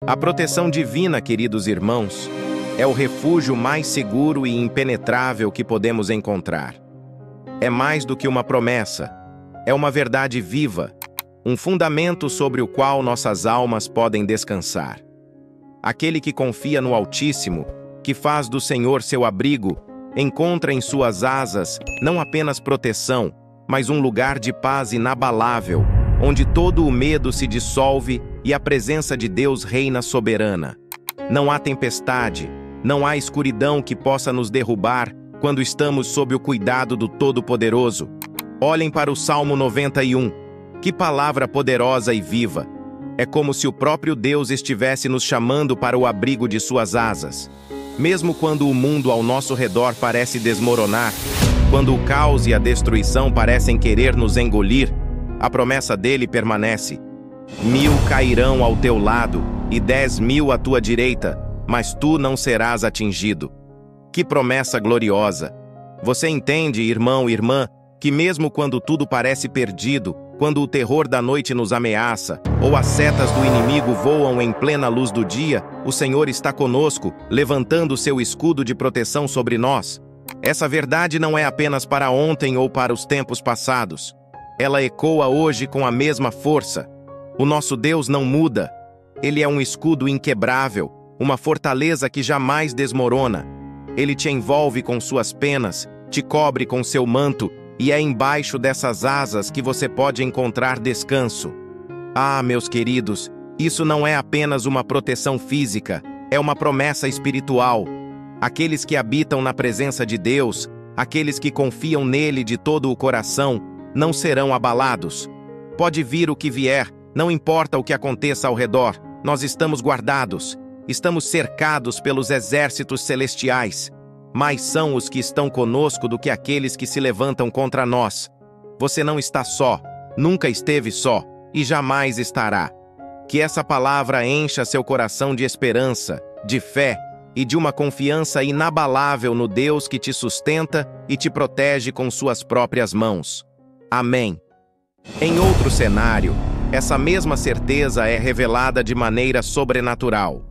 A proteção divina, queridos irmãos, é o refúgio mais seguro e impenetrável que podemos encontrar. É mais do que uma promessa, é uma verdade viva, um fundamento sobre o qual nossas almas podem descansar. Aquele que confia no Altíssimo, que faz do Senhor seu abrigo, encontra em suas asas não apenas proteção, mas um lugar de paz inabalável, onde todo o medo se dissolve e a presença de Deus reina soberana. Não há tempestade, não há escuridão que possa nos derrubar quando estamos sob o cuidado do Todo-Poderoso. Olhem para o Salmo 91. Que palavra poderosa e viva! É como se o próprio Deus estivesse nos chamando para o abrigo de suas asas. Mesmo quando o mundo ao nosso redor parece desmoronar, quando o caos e a destruição parecem querer nos engolir, a promessa dele permanece. 1000 cairão ao teu lado e 10.000 à tua direita, mas tu não serás atingido. Que promessa gloriosa! Você entende, irmão e irmã, que mesmo quando tudo parece perdido, quando o terror da noite nos ameaça, ou as setas do inimigo voam em plena luz do dia, o Senhor está conosco, levantando seu escudo de proteção sobre nós. Essa verdade não é apenas para ontem ou para os tempos passados. Ela ecoa hoje com a mesma força. O nosso Deus não muda. Ele é um escudo inquebrável, uma fortaleza que jamais desmorona. Ele te envolve com suas penas, te cobre com seu manto, e é embaixo dessas asas que você pode encontrar descanso. Ah, meus queridos, isso não é apenas uma proteção física, é uma promessa espiritual. Aqueles que habitam na presença de Deus, aqueles que confiam nele de todo o coração, não serão abalados. Pode vir o que vier, não importa o que aconteça ao redor, nós estamos guardados, estamos cercados pelos exércitos celestiais. Mais são os que estão conosco do que aqueles que se levantam contra nós. Você não está só, nunca esteve só, e jamais estará. Que essa palavra encha seu coração de esperança, de fé e de uma confiança inabalável no Deus que te sustenta e te protege com suas próprias mãos. Amém. Em outro cenário, essa mesma certeza é revelada de maneira sobrenatural.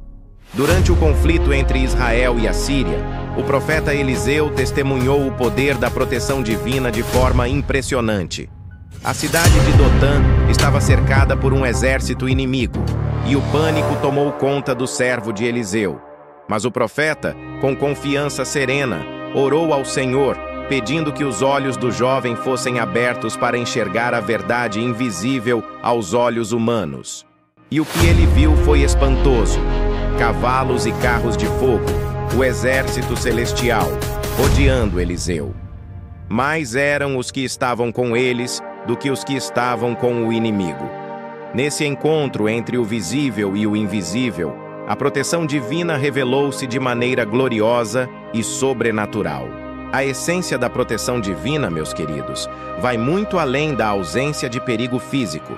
Durante o conflito entre Israel e a Síria, o profeta Eliseu testemunhou o poder da proteção divina de forma impressionante. A cidade de Dotã estava cercada por um exército inimigo, e o pânico tomou conta do servo de Eliseu. Mas o profeta, com confiança serena, orou ao Senhor, pedindo que os olhos do jovem fossem abertos para enxergar a verdade invisível aos olhos humanos. E o que ele viu foi espantoso. Cavalos e carros de fogo, o exército celestial, rodeando Eliseu. Mais eram os que estavam com eles do que os que estavam com o inimigo. Nesse encontro entre o visível e o invisível, a proteção divina revelou-se de maneira gloriosa e sobrenatural. A essência da proteção divina, meus queridos, vai muito além da ausência de perigo físico.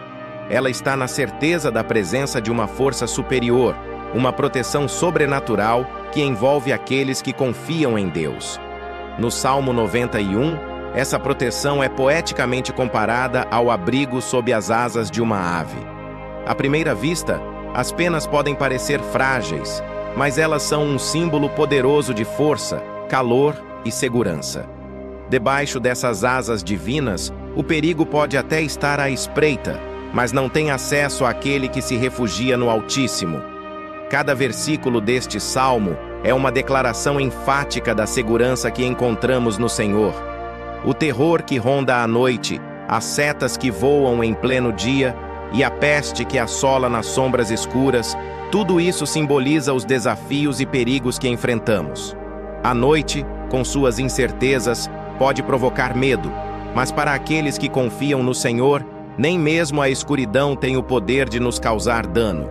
Ela está na certeza da presença de uma força superior, uma proteção sobrenatural que envolve aqueles que confiam em Deus. No Salmo 91, essa proteção é poeticamente comparada ao abrigo sob as asas de uma ave. À primeira vista, as penas podem parecer frágeis, mas elas são um símbolo poderoso de força, calor e segurança. Debaixo dessas asas divinas, o perigo pode até estar à espreita, mas não tem acesso àquele que se refugia no Altíssimo. Cada versículo deste salmo é uma declaração enfática da segurança que encontramos no Senhor. O terror que ronda à noite, as setas que voam em pleno dia e a peste que assola nas sombras escuras, tudo isso simboliza os desafios e perigos que enfrentamos. A noite, com suas incertezas, pode provocar medo, mas para aqueles que confiam no Senhor, nem mesmo a escuridão tem o poder de nos causar dano.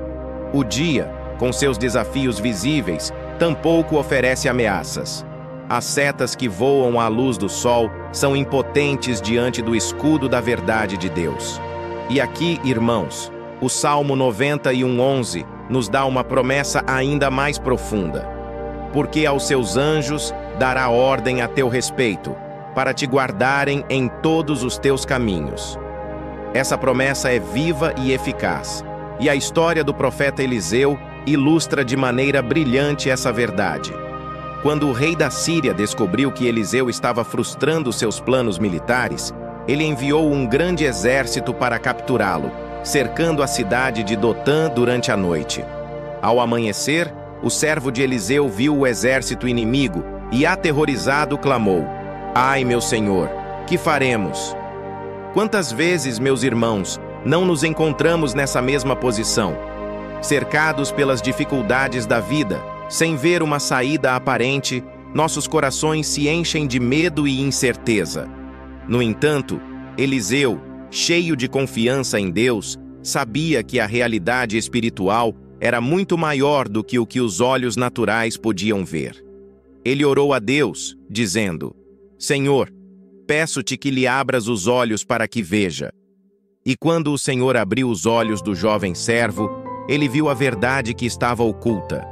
O dia, com seus desafios visíveis, tampouco oferece ameaças. As setas que voam à luz do sol são impotentes diante do escudo da verdade de Deus. E aqui, irmãos, o Salmo 91:11 nos dá uma promessa ainda mais profunda. Porque aos seus anjos dará ordem a teu respeito, para te guardarem em todos os teus caminhos. Essa promessa é viva e eficaz. E a história do profeta Eliseu ilustra de maneira brilhante essa verdade. Quando o rei da Síria descobriu que Eliseu estava frustrando seus planos militares, ele enviou um grande exército para capturá-lo, cercando a cidade de Dotã durante a noite. Ao amanhecer, o servo de Eliseu viu o exército inimigo e, aterrorizado, clamou: "Ai, meu senhor, que faremos?" Quantas vezes, meus irmãos, não nos encontramos nessa mesma posição, cercados pelas dificuldades da vida, sem ver uma saída aparente, nossos corações se enchem de medo e incerteza. No entanto, Eliseu, cheio de confiança em Deus, sabia que a realidade espiritual era muito maior do que o que os olhos naturais podiam ver. Ele orou a Deus, dizendo: "Senhor, peço-te que lhe abras os olhos para que veja." E quando o Senhor abriu os olhos do jovem servo, ele viu a verdade que estava oculta.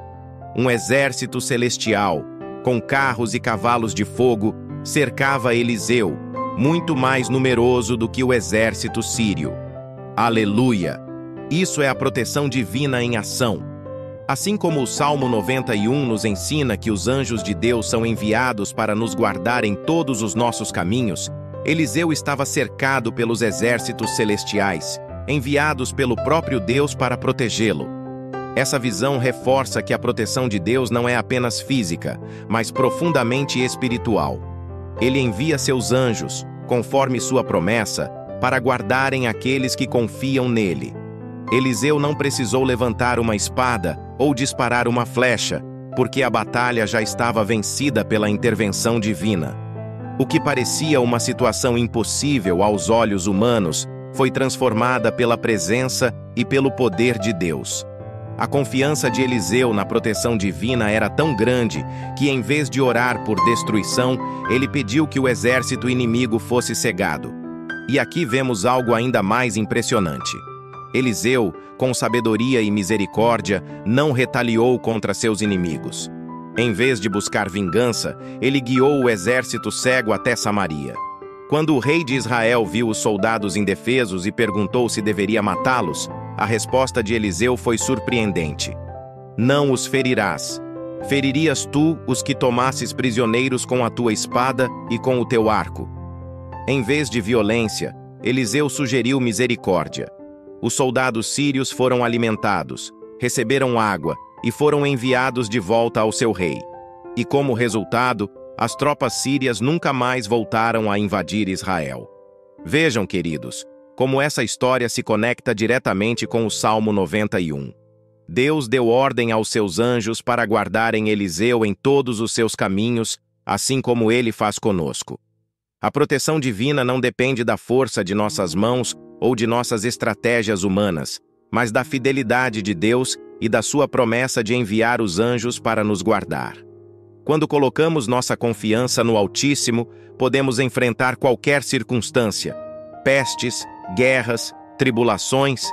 Um exército celestial, com carros e cavalos de fogo, cercava Eliseu, muito mais numeroso do que o exército sírio. Aleluia! Isso é a proteção divina em ação. Assim como o Salmo 91 nos ensina que os anjos de Deus são enviados para nos guardar em todos os nossos caminhos, Eliseu estava cercado pelos exércitos celestiais, enviados pelo próprio Deus para protegê-lo. Essa visão reforça que a proteção de Deus não é apenas física, mas profundamente espiritual. Ele envia seus anjos, conforme sua promessa, para guardarem aqueles que confiam nele. Eliseu não precisou levantar uma espada ou disparar uma flecha, porque a batalha já estava vencida pela intervenção divina. O que parecia uma situação impossível aos olhos humanos foi transformada pela presença e pelo poder de Deus. A confiança de Eliseu na proteção divina era tão grande que, em vez de orar por destruição, ele pediu que o exército inimigo fosse cegado. E aqui vemos algo ainda mais impressionante. Eliseu, com sabedoria e misericórdia, não retaliou contra seus inimigos. Em vez de buscar vingança, ele guiou o exército cego até Samaria. Quando o rei de Israel viu os soldados indefesos e perguntou se deveria matá-los, a resposta de Eliseu foi surpreendente: "Não os ferirás. Feririas tu os que tomasses prisioneiros com a tua espada e com o teu arco." Em vez de violência, Eliseu sugeriu misericórdia. Os soldados sírios foram alimentados, receberam água e foram enviados de volta ao seu rei. E como resultado, as tropas sírias nunca mais voltaram a invadir Israel. Vejam, queridos, como essa história se conecta diretamente com o Salmo 91. Deus deu ordem aos seus anjos para guardarem Eliseu em todos os seus caminhos, assim como ele faz conosco. A proteção divina não depende da força de nossas mãos ou de nossas estratégias humanas, mas da fidelidade de Deus e da sua promessa de enviar os anjos para nos guardar. Quando colocamos nossa confiança no Altíssimo, podemos enfrentar qualquer circunstância, pestes, guerras, tribulações,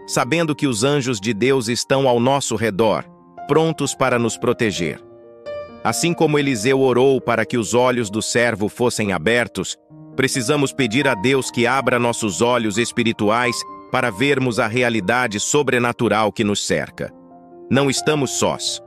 sabendo que os anjos de Deus estão ao nosso redor, prontos para nos proteger. Assim como Eliseu orou para que os olhos do servo fossem abertos, precisamos pedir a Deus que abra nossos olhos espirituais para vermos a realidade sobrenatural que nos cerca. Não estamos sós.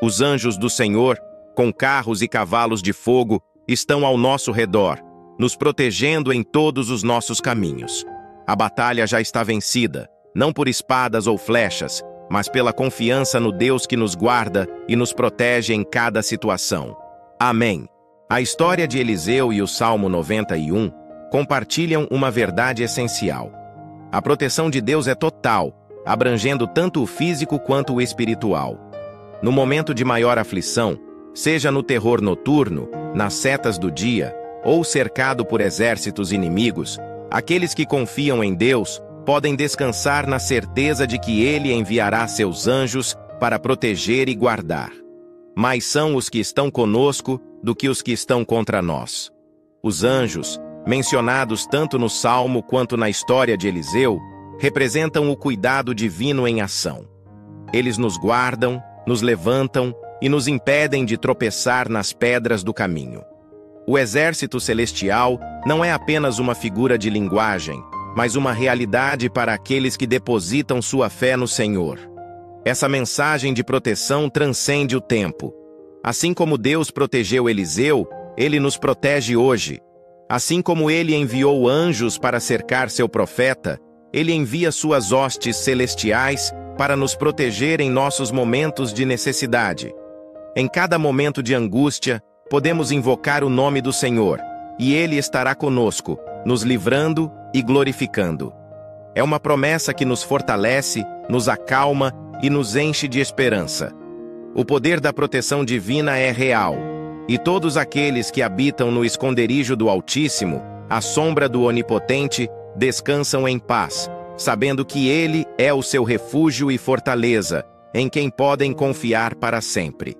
Os anjos do Senhor, com carros e cavalos de fogo, estão ao nosso redor, nos protegendo em todos os nossos caminhos. A batalha já está vencida, não por espadas ou flechas, mas pela confiança no Deus que nos guarda e nos protege em cada situação. Amém. A história de Eliseu e o Salmo 91 compartilham uma verdade essencial. A proteção de Deus é total, abrangendo tanto o físico quanto o espiritual. No momento de maior aflição, seja no terror noturno, nas setas do dia, ou cercado por exércitos inimigos, aqueles que confiam em Deus podem descansar na certeza de que Ele enviará seus anjos para proteger e guardar. Mais são os que estão conosco do que os que estão contra nós. Os anjos, mencionados tanto no Salmo quanto na história de Eliseu, representam o cuidado divino em ação. Eles nos guardam, nos levantam e nos impedem de tropeçar nas pedras do caminho. O exército celestial não é apenas uma figura de linguagem, mas uma realidade para aqueles que depositam sua fé no Senhor. Essa mensagem de proteção transcende o tempo. Assim como Deus protegeu Eliseu, Ele nos protege hoje. Assim como Ele enviou anjos para cercar seu profeta, Ele envia suas hostes celestiais para nos proteger em nossos momentos de necessidade. Em cada momento de angústia, podemos invocar o nome do Senhor, e Ele estará conosco, nos livrando e glorificando. É uma promessa que nos fortalece, nos acalma e nos enche de esperança. O poder da proteção divina é real, e todos aqueles que habitam no esconderijo do Altíssimo, à sombra do Onipotente, descansam em paz, sabendo que Ele é o seu refúgio e fortaleza, em quem podem confiar para sempre.